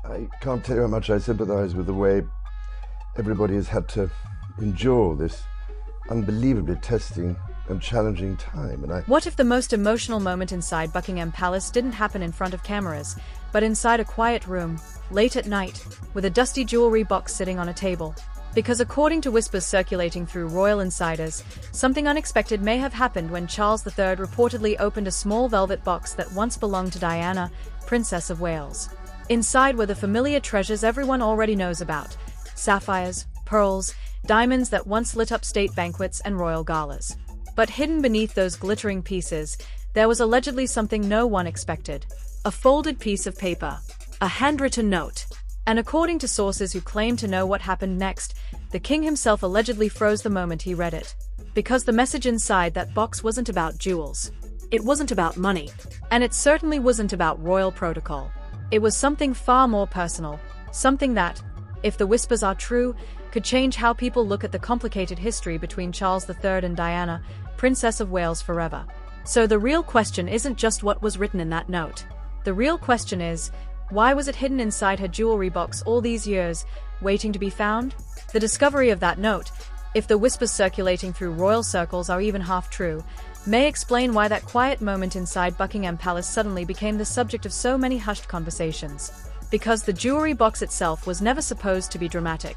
I can't tell you how much I sympathize with the way everybody has had to endure this unbelievably testing and challenging time. What if the most emotional moment inside Buckingham Palace didn't happen in front of cameras, but inside a quiet room, late at night, with a dusty jewelry box sitting on a table? Because according to whispers circulating through royal insiders, something unexpected may have happened when Charles III reportedly opened a small velvet box that once belonged to Diana, Princess of Wales. Inside were the familiar treasures everyone already knows about: sapphires, pearls, diamonds that once lit up state banquets and royal galas. But hidden beneath those glittering pieces, there was allegedly something no one expected: a folded piece of paper, a handwritten note. And according to sources who claim to know what happened next, the king himself allegedly froze the moment he read it. Because the message inside that box wasn't about jewels. It wasn't about money. And it certainly wasn't about royal protocol. It was something far more personal, something that, if the whispers are true, could change how people look at the complicated history between Charles III and Diana, Princess of Wales, forever. So the real question isn't just what was written in that note. The real question is, why was it hidden inside her jewelry box all these years, waiting to be found? The discovery of that note, if the whispers circulating through royal circles are even half true, may explain why that quiet moment inside Buckingham Palace suddenly became the subject of so many hushed conversations. Because the jewelry box itself was never supposed to be dramatic.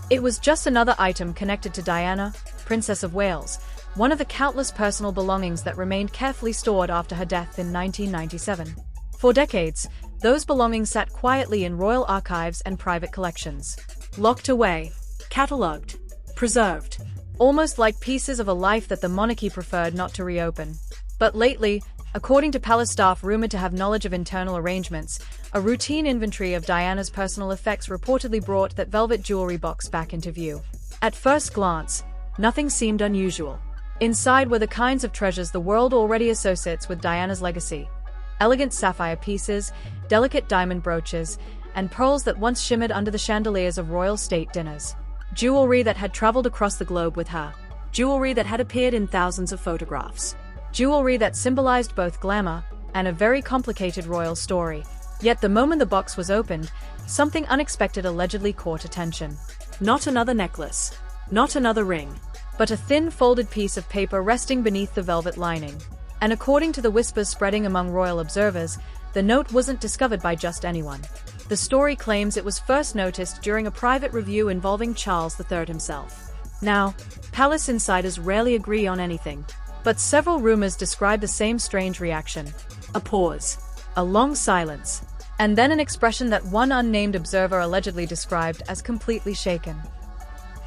It was just another item connected to Diana, Princess of Wales, one of the countless personal belongings that remained carefully stored after her death in 1997. For decades, those belongings sat quietly in royal archives and private collections. Locked away, catalogued, preserved, almost like pieces of a life that the monarchy preferred not to reopen. But lately, according to palace staff rumored to have knowledge of internal arrangements, a routine inventory of Diana's personal effects reportedly brought that velvet jewelry box back into view. At first glance, nothing seemed unusual. Inside were the kinds of treasures the world already associates with Diana's legacy: elegant sapphire pieces, delicate diamond brooches, and pearls that once shimmered under the chandeliers of royal state dinners. Jewelry that had traveled across the globe with her. Jewelry that had appeared in thousands of photographs. Jewelry that symbolized both glamour and a very complicated royal story. Yet the moment the box was opened, something unexpected allegedly caught attention. Not another necklace. Not another ring. But a thin folded piece of paper resting beneath the velvet lining. And according to the whispers spreading among royal observers, the note wasn't discovered by just anyone. The story claims it was first noticed during a private review involving Charles III himself. Now, palace insiders rarely agree on anything, but several rumors describe the same strange reaction. A pause. A long silence. And then an expression that one unnamed observer allegedly described as completely shaken.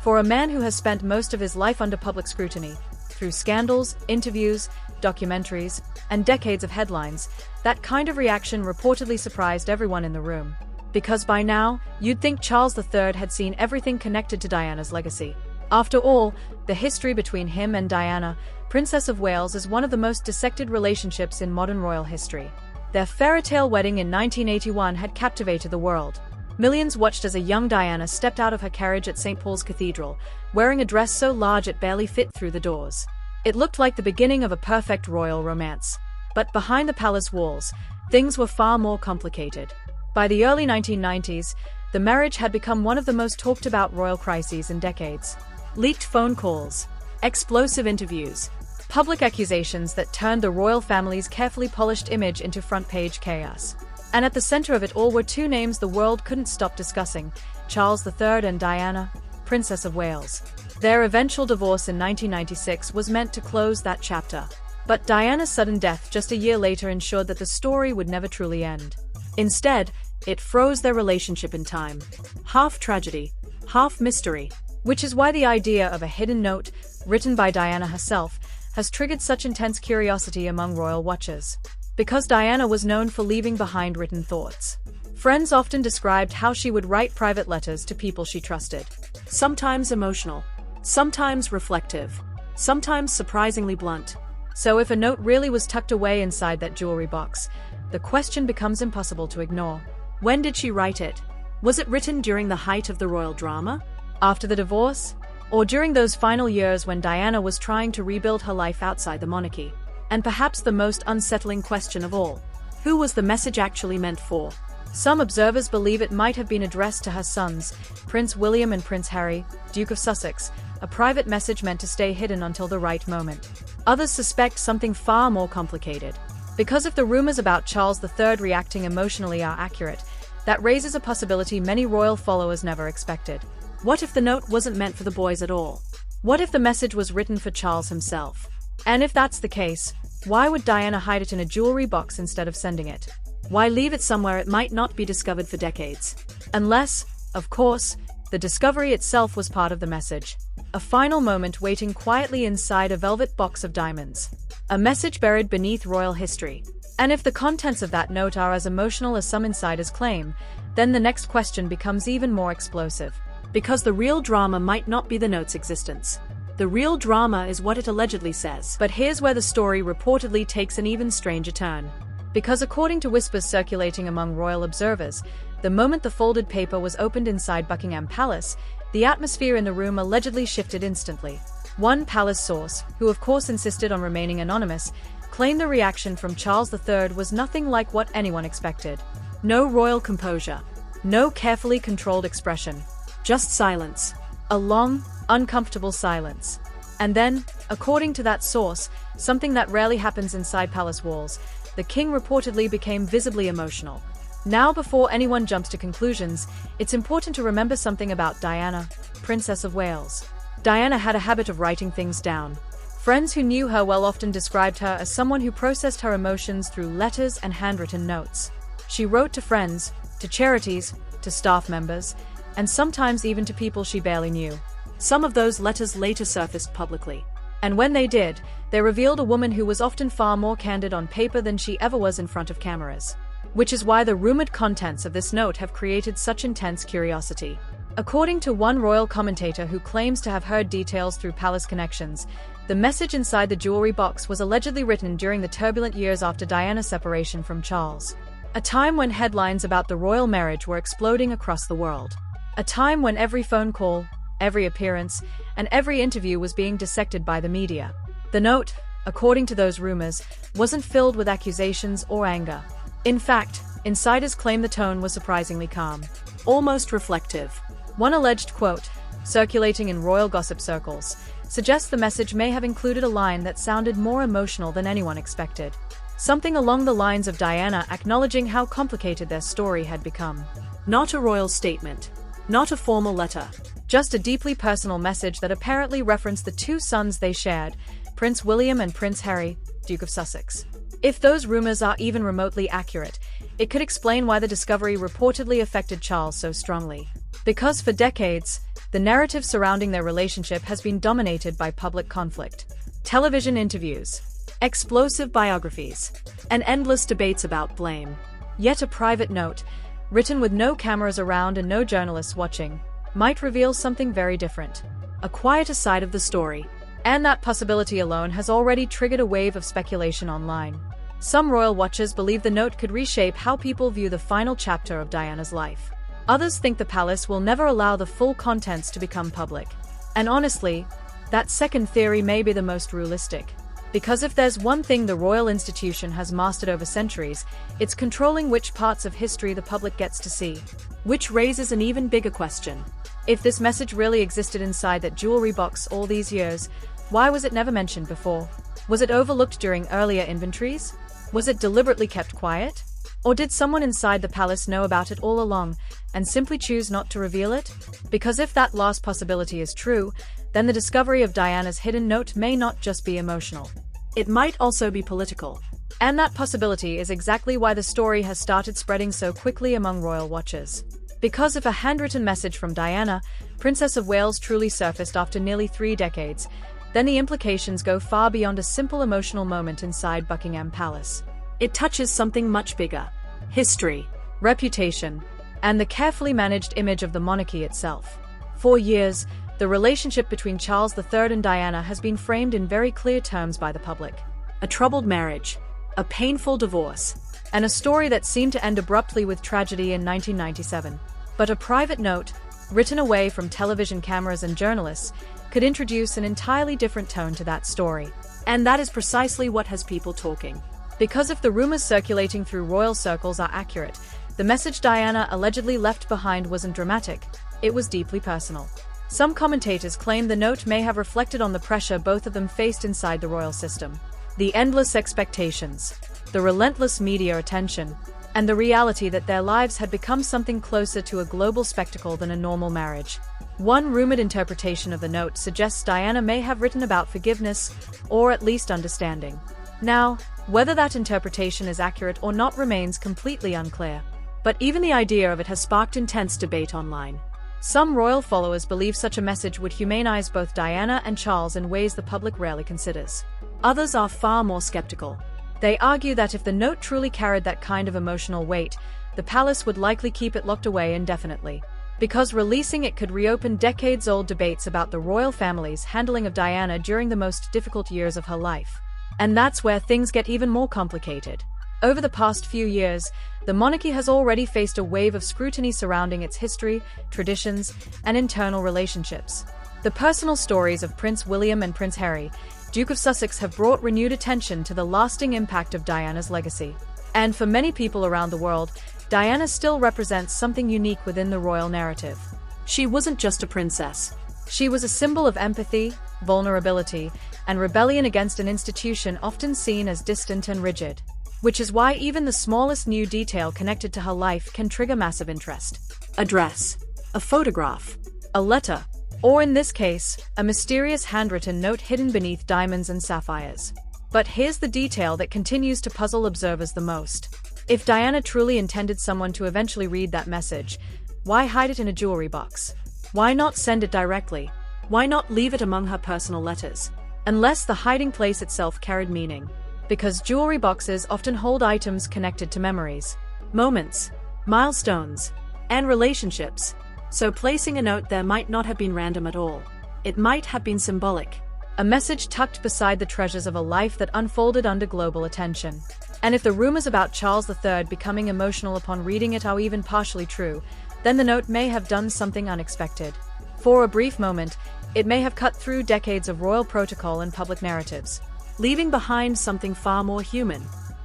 For a man who has spent most of his life under public scrutiny, through scandals, interviews, documentaries, and decades of headlines, that kind of reaction reportedly surprised everyone in the room. Because by now, you'd think Charles III had seen everything connected to Diana's legacy. After all, the history between him and Diana, Princess of Wales, is one of the most dissected relationships in modern royal history. Their fairy-tale wedding in 1981 had captivated the world. Millions watched as a young Diana stepped out of her carriage at St. Paul's Cathedral, wearing a dress so large it barely fit through the doors. It looked like the beginning of a perfect royal romance. But behind the palace walls, things were far more complicated. By the early 1990s, the marriage had become one of the most talked about royal crises in decades. Leaked phone calls, explosive interviews, public accusations that turned the royal family's carefully polished image into front-page chaos. And at the center of it all were two names the world couldn't stop discussing: Charles III and Diana, Princess of Wales. Their eventual divorce in 1996 was meant to close that chapter. But Diana's sudden death just a year later ensured that the story would never truly end. Instead, it froze their relationship in time. Half tragedy, half mystery. Which is why the idea of a hidden note, written by Diana herself, has triggered such intense curiosity among royal watchers. Because Diana was known for leaving behind written thoughts. Friends often described how she would write private letters to people she trusted. Sometimes emotional, sometimes reflective, sometimes surprisingly blunt. So if a note really was tucked away inside that jewelry box, the question becomes impossible to ignore. When did she write it? Was it written during the height of the royal drama? After the divorce? Or during those final years when Diana was trying to rebuild her life outside the monarchy? And perhaps the most unsettling question of all, who was the message actually meant for? Some observers believe it might have been addressed to her sons, Prince William and Prince Harry, Duke of Sussex, a private message meant to stay hidden until the right moment. Others suspect something far more complicated. Because if the rumors about Charles III reacting emotionally are accurate, that raises a possibility many royal followers never expected. What if the note wasn't meant for the boys at all? What if the message was written for Charles himself? And if that's the case, why would Diana hide it in a jewelry box instead of sending it? Why leave it somewhere it might not be discovered for decades? Unless, of course, the discovery itself was part of the message. A final moment waiting quietly inside a velvet box of diamonds. A message buried beneath royal history. And if the contents of that note are as emotional as some insiders claim, then the next question becomes even more explosive. Because the real drama might not be the note's existence. The real drama is what it allegedly says. But here's where the story reportedly takes an even stranger turn. Because according to whispers circulating among royal observers, the moment the folded paper was opened inside Buckingham Palace, the atmosphere in the room allegedly shifted instantly. One palace source, who of course insisted on remaining anonymous, claimed the reaction from Charles III was nothing like what anyone expected. No royal composure. No carefully controlled expression. Just silence. A long, uncomfortable silence. And then, according to that source, something that rarely happens inside palace walls, the king reportedly became visibly emotional. Now, before anyone jumps to conclusions, it's important to remember something about Diana, Princess of Wales. Diana had a habit of writing things down. Friends who knew her well often described her as someone who processed her emotions through letters and handwritten notes. She wrote to friends, to charities, to staff members, and sometimes even to people she barely knew. Some of those letters later surfaced publicly. And when they did, they revealed a woman who was often far more candid on paper than she ever was in front of cameras. Which is why the rumored contents of this note have created such intense curiosity. According to one royal commentator who claims to have heard details through palace connections, the message inside the jewelry box was allegedly written during the turbulent years after Diana's separation from Charles. A time when headlines about the royal marriage were exploding across the world. A time when every phone call, every appearance, and every interview was being dissected by the media. The note, according to those rumors, wasn't filled with accusations or anger. In fact, insiders claim the tone was surprisingly calm, almost reflective. One alleged quote, circulating in royal gossip circles, suggests the message may have included a line that sounded more emotional than anyone expected. Something along the lines of Diana acknowledging how complicated their story had become. Not a royal statement. Not a formal letter. Just a deeply personal message that apparently referenced the two sons they shared, Prince William and Prince Harry, Duke of Sussex. If those rumors are even remotely accurate, it could explain why the discovery reportedly affected Charles so strongly. Because for decades, the narrative surrounding their relationship has been dominated by public conflict, television interviews, explosive biographies, and endless debates about blame. Yet a private note, written with no cameras around and no journalists watching, might reveal something very different. A quieter side of the story. And that possibility alone has already triggered a wave of speculation online. Some royal watchers believe the note could reshape how people view the final chapter of Diana's life. Others think the palace will never allow the full contents to become public. And honestly, that second theory may be the most realistic. Because if there's one thing the royal institution has mastered over centuries, it's controlling which parts of history the public gets to see. Which raises an even bigger question. If this message really existed inside that jewelry box all these years, why was it never mentioned before? Was it overlooked during earlier inventories? Was it deliberately kept quiet? Or did someone inside the palace know about it all along and simply choose not to reveal it? Because if that last possibility is true, then the discovery of Diana's hidden note may not just be emotional. It might also be political. And that possibility is exactly why the story has started spreading so quickly among royal watchers. Because if a handwritten message from Diana, Princess of Wales, truly surfaced after nearly 3 decades, then the implications go far beyond a simple emotional moment inside Buckingham Palace. It touches something much bigger. History, reputation, and the carefully managed image of the monarchy itself. For years, the relationship between Charles III and Diana has been framed in very clear terms by the public. A troubled marriage, a painful divorce, and a story that seemed to end abruptly with tragedy in 1997. But a private note, written away from television cameras and journalists, could introduce an entirely different tone to that story. And that is precisely what has people talking. Because if the rumors circulating through royal circles are accurate, The message Diana allegedly left behind wasn't dramatic, it was deeply personal. Some commentators claim the note may have reflected on the pressure both of them faced inside the royal system. The endless expectations, the relentless media attention, and the reality that their lives had become something closer to a global spectacle than a normal marriage. One rumored interpretation of the note suggests Diana may have written about forgiveness, or at least understanding. Now, whether that interpretation is accurate or not remains completely unclear. But even the idea of it has sparked intense debate online. Some royal followers believe such a message would humanize both Diana and Charles in ways the public rarely considers. Others are far more skeptical. They argue that if the note truly carried that kind of emotional weight, the palace would likely keep it locked away indefinitely. Because releasing it could reopen decades-old debates about the royal family's handling of Diana during the most difficult years of her life. And that's where things get even more complicated. Over the past few years, the monarchy has already faced a wave of scrutiny surrounding its history, traditions, and internal relationships. The personal stories of Prince William and Prince Harry, Duke of Sussex, have brought renewed attention to the lasting impact of Diana's legacy. And for many people around the world, Diana still represents something unique within the royal narrative. She wasn't just a princess. She was a symbol of empathy, vulnerability, and rebellion against an institution often seen as distant and rigid. Which is why even the smallest new detail connected to her life can trigger massive interest. A dress, a photograph, a letter, or in this case, a mysterious handwritten note hidden beneath diamonds and sapphires. But here's the detail that continues to puzzle observers the most. If Diana truly intended someone to eventually read that message, why hide it in a jewelry box? Why not send it directly? Why not leave it among her personal letters? Unless the hiding place itself carried meaning. Because jewelry boxes often hold items connected to memories, moments, milestones, and relationships. So placing a note there might not have been random at all. It might have been symbolic. A message tucked beside the treasures of a life that unfolded under global attention. And if the rumors about Charles III becoming emotional upon reading it are even partially true, then the note may have done something unexpected. For a brief moment, it may have cut through decades of royal protocol and public narratives, leaving behind something far more human.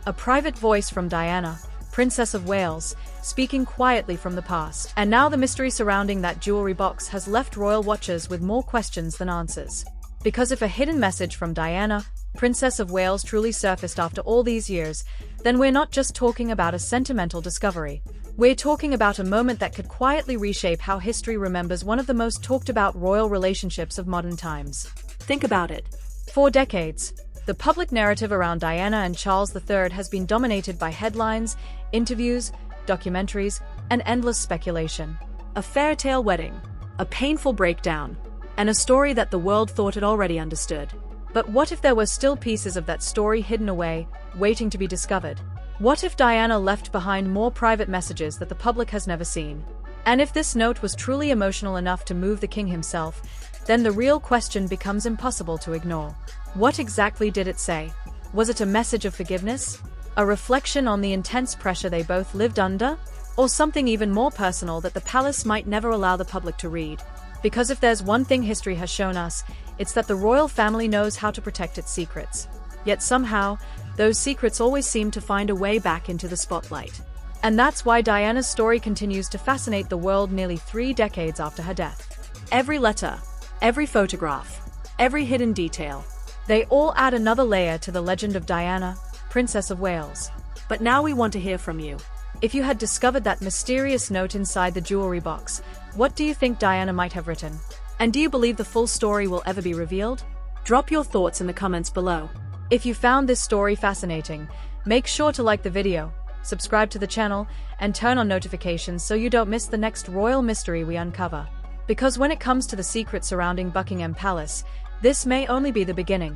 A private voice from Diana, Princess of Wales, speaking quietly from the past. And now the mystery surrounding that jewelry box has left royal watchers with more questions than answers. Because if a hidden message from Diana, Princess of Wales, truly surfaced after all these years, then we're not just talking about a sentimental discovery. We're talking about a moment that could quietly reshape how history remembers one of the most talked about royal relationships of modern times. Think about it. For decades, the public narrative around Diana and Charles III has been dominated by headlines, interviews, documentaries, and endless speculation. A fairy tale wedding, a painful breakdown, and a story that the world thought it already understood. But what if there were still pieces of that story hidden away, waiting to be discovered? What if Diana left behind more private messages that the public has never seen? And if this note was truly emotional enough to move the king himself, then the real question becomes impossible to ignore. What exactly did it say? Was it a message of forgiveness? A reflection on the intense pressure they both lived under? Or something even more personal that the palace might never allow the public to read? Because if there's one thing history has shown us, it's that the royal family knows how to protect its secrets. Yet somehow, those secrets always seem to find a way back into the spotlight. And that's why Diana's story continues to fascinate the world nearly 3 decades after her death. Every letter, every photograph, every hidden detail, they all add another layer to the legend of Diana, Princess of Wales. But now we want to hear from you. If you had discovered that mysterious note inside the jewelry box, what do you think Diana might have written? And do you believe the full story will ever be revealed? Drop your thoughts in the comments below. If you found this story fascinating, make sure to like the video, subscribe to the channel, and turn on notifications so you don't miss the next royal mystery we uncover. Because when it comes to the secrets surrounding Buckingham Palace, this may only be the beginning.